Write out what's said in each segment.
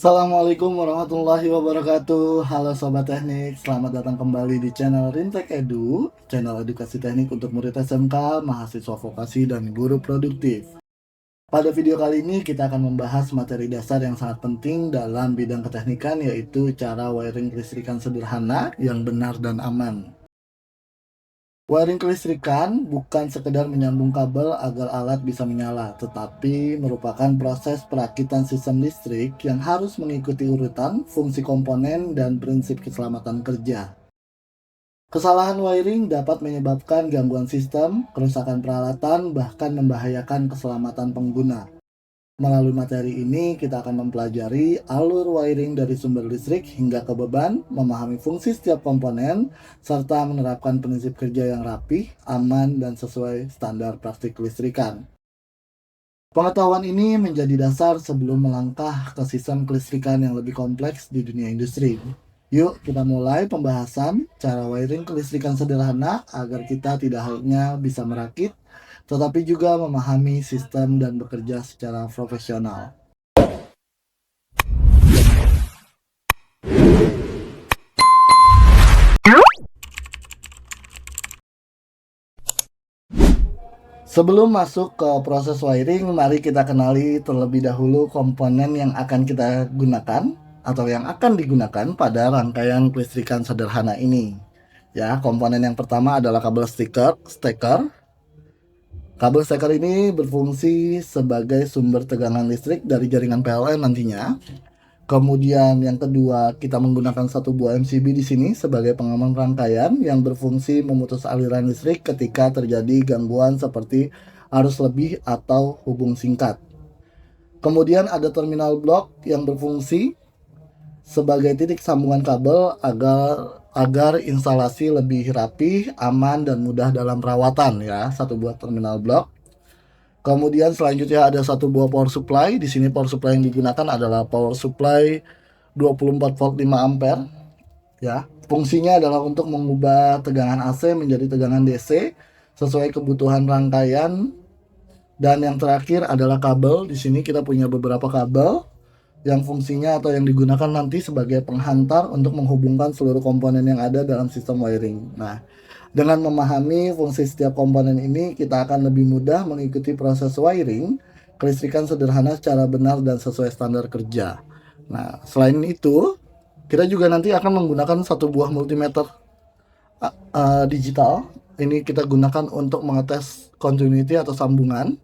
Assalamualaikum warahmatullahi wabarakatuh. Halo Sobat Teknik, selamat datang kembali di channel Rintek Edu, channel edukasi teknik untuk murid SMK, mahasiswa vokasi, dan guru produktif. Pada video kali ini kita akan membahas materi dasar yang sangat penting dalam bidang keteknikan, yaitu cara wiring kelistrikan sederhana yang benar dan aman. Wiring kelistrikan bukan sekedar menyambung kabel agar alat bisa menyala, tetapi merupakan proses perakitan sistem listrik yang harus mengikuti urutan, fungsi komponen, dan prinsip keselamatan kerja. Kesalahan wiring dapat menyebabkan gangguan sistem, kerusakan peralatan, bahkan membahayakan keselamatan pengguna. Melalui materi ini, kita akan mempelajari alur wiring dari sumber listrik hingga ke beban, memahami fungsi setiap komponen, serta menerapkan prinsip kerja yang rapih, aman, dan sesuai standar praktik kelistrikan. Pengetahuan ini menjadi dasar sebelum melangkah ke sistem kelistrikan yang lebih kompleks di dunia industri. Yuk kita mulai pembahasan cara wiring kelistrikan sederhana agar kita tidak hanya bisa merakit, tetapi juga memahami sistem dan bekerja secara profesional. Sebelum masuk ke proses wiring, mari kita kenali terlebih dahulu komponen yang akan kita gunakan atau yang akan digunakan pada rangkaian kelistrikan sederhana ini. Ya, komponen yang pertama adalah kabel steker. Kabel steker ini berfungsi sebagai sumber tegangan listrik dari jaringan PLN nantinya. Kemudian yang kedua, kita menggunakan satu buah MCB di sini sebagai pengaman rangkaian yang berfungsi memutus aliran listrik ketika terjadi gangguan seperti arus lebih atau hubung singkat. Kemudian ada terminal blok yang berfungsi sebagai titik sambungan kabel agar instalasi lebih rapi, aman, dan mudah dalam perawatan ya, satu buah terminal blok. Kemudian selanjutnya ada satu buah power supply. Di sini power supply yang digunakan adalah power supply 24 volt 5 ampere ya. Fungsinya adalah untuk mengubah tegangan AC menjadi tegangan DC sesuai kebutuhan rangkaian. Dan yang terakhir adalah kabel. Di sini kita punya beberapa kabel yang fungsinya atau yang digunakan nanti sebagai penghantar untuk menghubungkan seluruh komponen yang ada dalam sistem wiring. Nah, dengan memahami fungsi setiap komponen ini, kita akan lebih mudah mengikuti proses wiring kelistrikan sederhana secara benar dan sesuai standar kerja. Nah, selain itu, kita juga nanti akan menggunakan satu buah multimeter digital. Ini kita gunakan untuk mengetes continuity atau sambungan.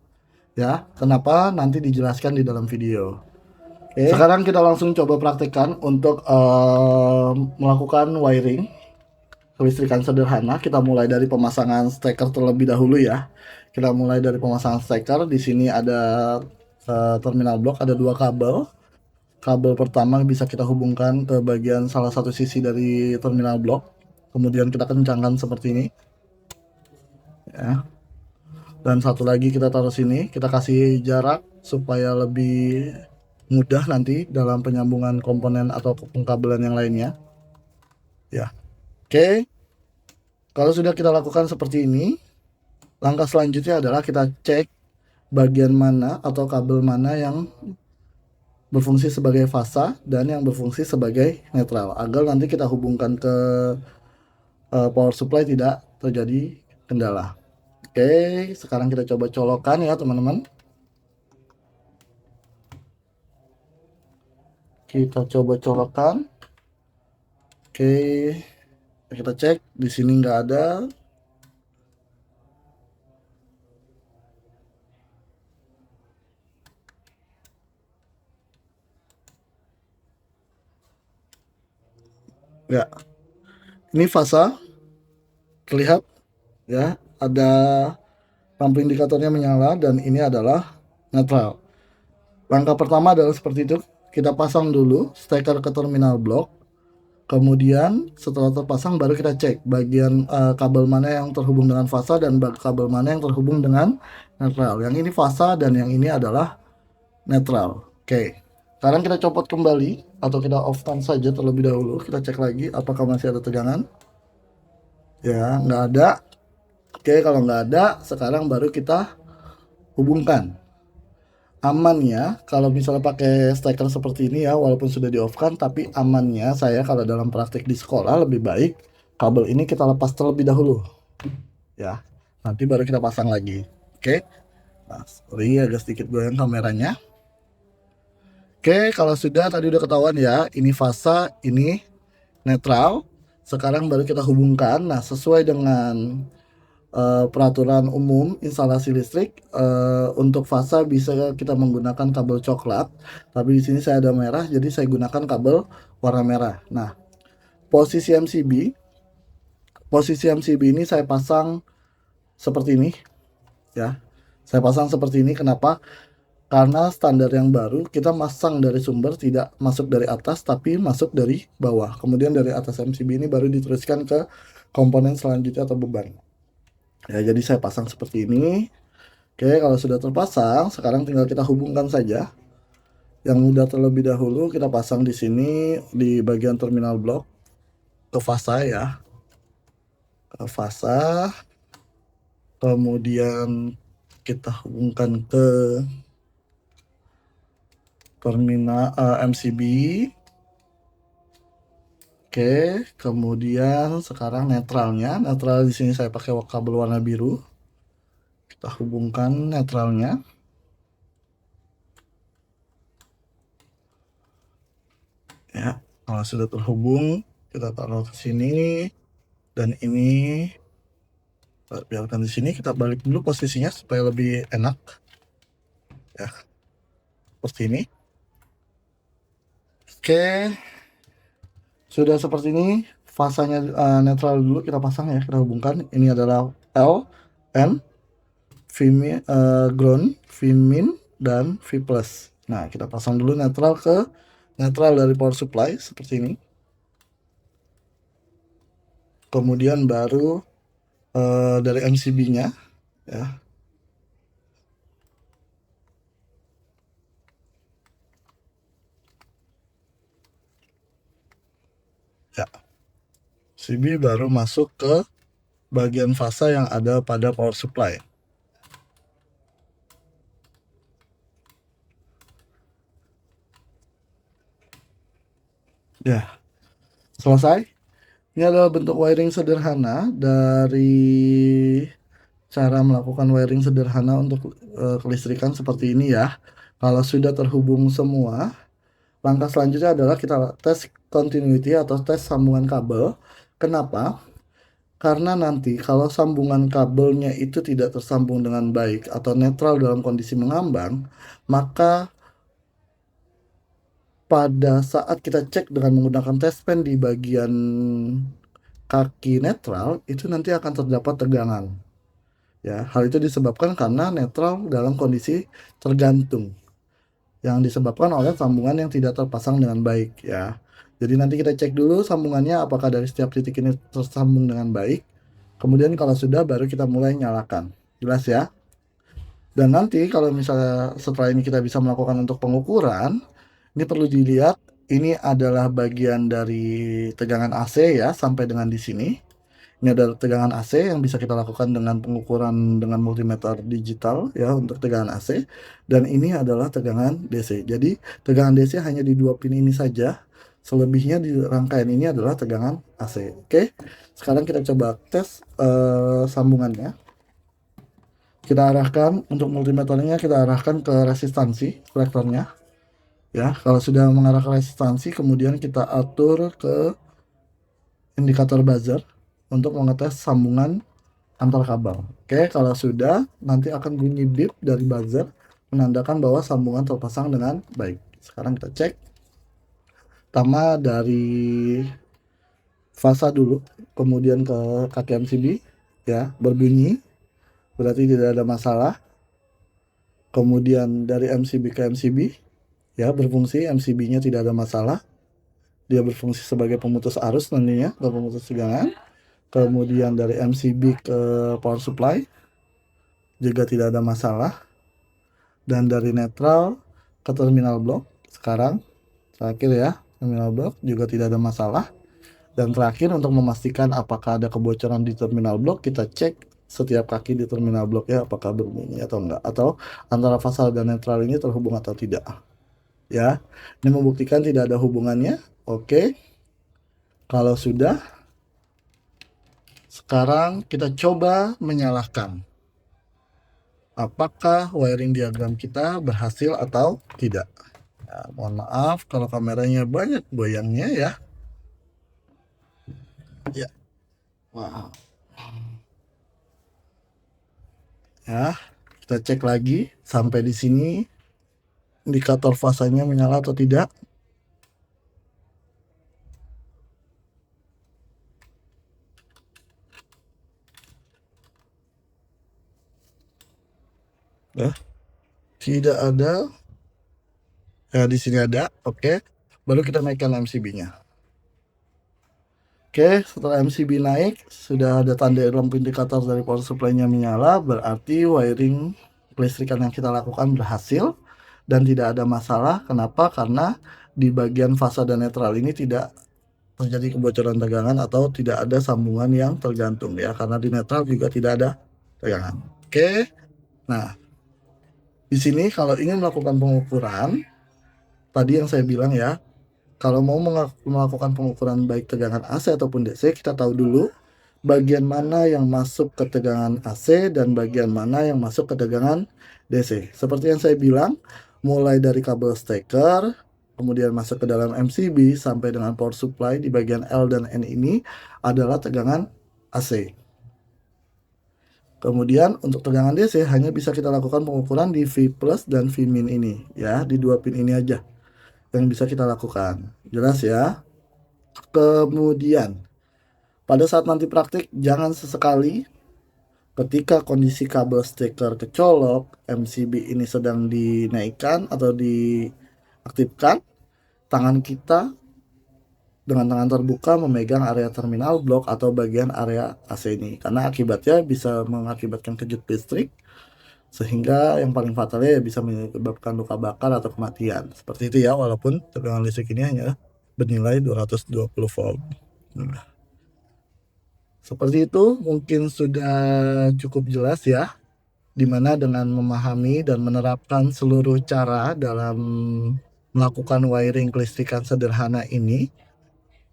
Ya, kenapa nanti dijelaskan di dalam video. Oke. Sekarang kita langsung coba praktekkan untuk melakukan wiring kelistrikan sederhana. Kita mulai dari pemasangan steker terlebih dahulu ya. Kita mulai dari pemasangan steker. Di sini ada terminal blok, ada dua kabel. Kabel pertama bisa kita hubungkan ke bagian salah satu sisi dari terminal blok. Kemudian kita kencangkan seperti ini. Ya. Dan satu lagi kita taruh sini. Kita kasih jarak supaya lebih mudah nanti dalam penyambungan komponen atau pengkabelan yang lainnya. Ya. Oke. Kalau sudah kita lakukan seperti ini, langkah selanjutnya adalah kita cek bagian mana atau kabel mana yang berfungsi sebagai fasa dan yang berfungsi sebagai netral agar nanti kita hubungkan ke power supply tidak terjadi kendala. Oke, sekarang kita coba colokan ya teman-teman. Kita coba colokan. Oke, kita cek di sini nggak ada. Ya, ini fasa terlihat ya, ada lampu indikatornya menyala dan ini adalah netral. Langkah pertama adalah seperti itu. Kita pasang dulu steker ke terminal blok. Kemudian setelah terpasang baru kita cek bagian kabel mana yang terhubung dengan fasa dan kabel mana yang terhubung dengan netral. Yang ini fasa dan yang ini adalah netral. Oke. Sekarang kita copot kembali atau kita off-kan saja terlebih dahulu. Kita cek lagi apakah masih ada tegangan. Ya, nggak ada. Oke, kalau nggak ada, sekarang baru kita hubungkan. Amannya kalau misalnya pakai steker seperti ini ya, walaupun sudah di off kan, tapi amannya saya kalau dalam praktik di sekolah lebih baik kabel ini kita lepas terlebih dahulu ya, nanti baru kita pasang lagi. Oke. Nah, sorry agak sedikit goyang kameranya. Oke, kalau sudah tadi udah ketahuan ya, ini fasa, ini netral. Sekarang baru kita hubungkan. Nah, sesuai dengan peraturan umum instalasi listrik, untuk fasa bisa kita menggunakan kabel coklat. Tapi di sini saya ada merah, jadi saya gunakan kabel warna merah. Nah, posisi MCB, ini saya pasang seperti ini ya. Saya pasang seperti ini. Kenapa? Karena standar yang baru kita masang dari sumber, tidak masuk dari atas tapi masuk dari bawah. Kemudian dari atas MCB ini baru diteruskan ke komponen selanjutnya atau beban. Ya, jadi saya pasang seperti ini. Oke, kalau sudah terpasang, sekarang tinggal kita hubungkan saja. Yang mudah terlebih dahulu kita pasang di sini di bagian terminal blok ke fasa ya. Ke fasa. Kemudian kita hubungkan ke terminal MCB. Oke, kemudian sekarang netralnya. Netral di sini saya pakai kabel warna biru. Kita hubungkan netralnya. Ya, kalau sudah terhubung, kita taruh ke sini dan ini biarkan di sini. Kita balik dulu posisinya supaya lebih enak. Ya, seperti ini. Oke, sudah seperti ini. Fasanya netral dulu kita pasang ya, kita hubungkan. Ini adalah L, N, V-min, ground, V-min, dan V+. Nah, kita pasang dulu netral ke netral dari power supply seperti ini. Kemudian baru dari MCB-nya ya. Ya. CB baru masuk ke bagian fasa yang ada pada power supply. Ya, selesai. Ini adalah bentuk wiring sederhana dari cara melakukan wiring sederhana untuk kelistrikan seperti ini ya. Kalau sudah terhubung semua, langkah selanjutnya adalah kita tes continuity atau tes sambungan kabel. Kenapa? Karena nanti kalau sambungan kabelnya itu tidak tersambung dengan baik atau netral dalam kondisi mengambang, maka pada saat kita cek dengan menggunakan test pen di bagian kaki netral, itu nanti akan terdapat tegangan. Ya, hal itu disebabkan karena netral dalam kondisi tergantung, yang disebabkan oleh sambungan yang tidak terpasang dengan baik ya. Jadi nanti kita cek dulu sambungannya apakah dari setiap titik ini tersambung dengan baik. Kemudian kalau sudah baru kita mulai nyalakan. Jelas ya? Dan nanti kalau misalnya setelah ini kita bisa melakukan untuk pengukuran, ini perlu dilihat, ini adalah bagian dari tegangan AC ya sampai dengan di sini. Ini adalah tegangan AC yang bisa kita lakukan dengan pengukuran dengan multimeter digital ya untuk tegangan AC. Dan ini adalah tegangan DC. Jadi tegangan DC hanya di dua pin ini saja. Selebihnya di rangkaian ini adalah tegangan AC. Oke, sekarang kita coba tes sambungannya. Kita arahkan untuk multimeternya, kita arahkan ke resistansi kolektornya. Ya, kalau sudah mengarah ke resistansi, kemudian kita atur ke indikator buzzer untuk mengetes sambungan antar kabel. Oke, kalau sudah, nanti akan bunyi beep dari buzzer menandakan bahwa sambungan terpasang dengan baik. Sekarang kita cek. Pertama dari fasa dulu, kemudian ke kaki MCB, ya, berbunyi, berarti tidak ada masalah. Kemudian dari MCB ke MCB, ya, berfungsi, MCB-nya tidak ada masalah. Dia berfungsi sebagai pemutus arus nantinya, atau pemutus tegangan. Kemudian dari MCB ke power supply juga tidak ada masalah. Dan dari netral ke terminal blok sekarang terakhir ya, terminal blok juga tidak ada masalah. Dan terakhir untuk memastikan apakah ada kebocoran di terminal blok, kita cek setiap kaki di terminal bloknya apakah berbunyi atau enggak, atau antara fasa dan netral ini terhubung atau tidak. Ya, ini membuktikan tidak ada hubungannya. Oke, kalau sudah, sekarang kita coba menyalakan. Apakah wiring diagram kita berhasil atau tidak? Ya, mohon maaf kalau kameranya banyak goyangnya ya. Ya, wow. Ya, kita cek lagi sampai di sini indikator fasanya menyala atau tidak. Ya, tidak ada. Ya, di sini ada. Oke. Baru kita naikkan MCB-nya. Oke, setelah MCB naik, sudah ada tanda lampu indikator dari power supply-nya menyala, berarti wiring kelistrikan yang kita lakukan berhasil dan tidak ada masalah. Kenapa? Karena di bagian fasa dan netral ini tidak terjadi kebocoran tegangan atau tidak ada sambungan yang tergantung ya, karena di netral juga tidak ada tegangan. Oke. Nah, di sini kalau ingin melakukan pengukuran, tadi yang saya bilang ya, kalau mau melakukan pengukuran baik tegangan AC ataupun DC, kita tahu dulu bagian mana yang masuk ke tegangan AC dan bagian mana yang masuk ke tegangan DC. Seperti yang saya bilang, mulai dari kabel steker, kemudian masuk ke dalam MCB sampai dengan power supply di bagian L dan N ini adalah tegangan AC. Kemudian untuk tegangan DC hanya bisa kita lakukan pengukuran di V plus dan V min ini ya, di dua pin ini aja yang bisa kita lakukan. Jelas ya? Kemudian pada saat nanti praktik, jangan sesekali ketika kondisi kabel steker kecolok, MCB ini sedang dinaikkan atau diaktifkan, tangan kita dengan tangan terbuka memegang area terminal blok atau bagian area AC ini, karena akibatnya bisa mengakibatkan kejut listrik, sehingga yang paling fatalnya ya bisa menyebabkan luka bakar atau kematian. Seperti itu ya, walaupun tegangan listrik ini hanya bernilai 220 volt. Nah, seperti itu mungkin sudah cukup jelas ya, dimana dengan memahami dan menerapkan seluruh cara dalam melakukan wiring kelistrikan sederhana ini,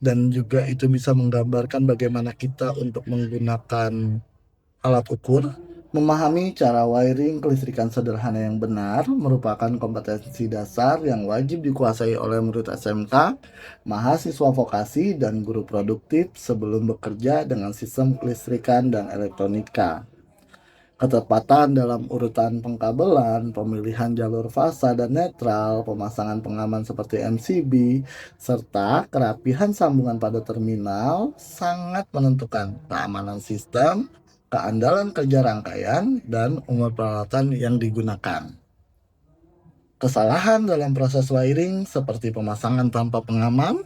dan juga itu bisa menggambarkan bagaimana kita untuk menggunakan alat ukur. Memahami cara wiring kelistrikan sederhana yang benar merupakan kompetensi dasar yang wajib dikuasai oleh murid SMK, mahasiswa vokasi, dan guru produktif sebelum bekerja dengan sistem kelistrikan dan elektronika. Ketepatan dalam urutan pengkabelan, pemilihan jalur fasa dan netral, pemasangan pengaman seperti MCB, serta kerapihan sambungan pada terminal sangat menentukan keamanan sistem, keandalan kerja rangkaian, dan umur peralatan yang digunakan. Kesalahan dalam proses wiring seperti pemasangan tanpa pengaman,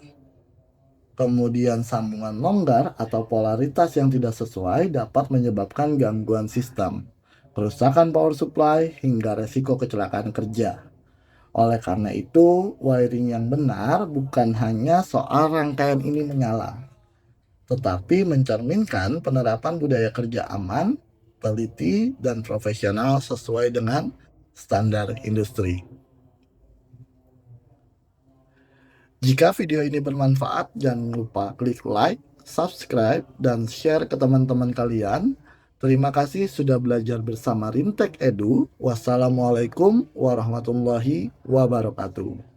kemudian sambungan longgar atau polaritas yang tidak sesuai dapat menyebabkan gangguan sistem, kerusakan power supply, hingga resiko kecelakaan kerja. Oleh karena itu, wiring yang benar bukan hanya soal rangkaian ini menyala, tetapi mencerminkan penerapan budaya kerja aman, teliti, dan profesional sesuai dengan standar industri. Jika video ini bermanfaat, jangan lupa klik like, subscribe, dan share ke teman-teman kalian. Terima kasih sudah belajar bersama Rintek Edu. Wassalamualaikum warahmatullahi wabarakatuh.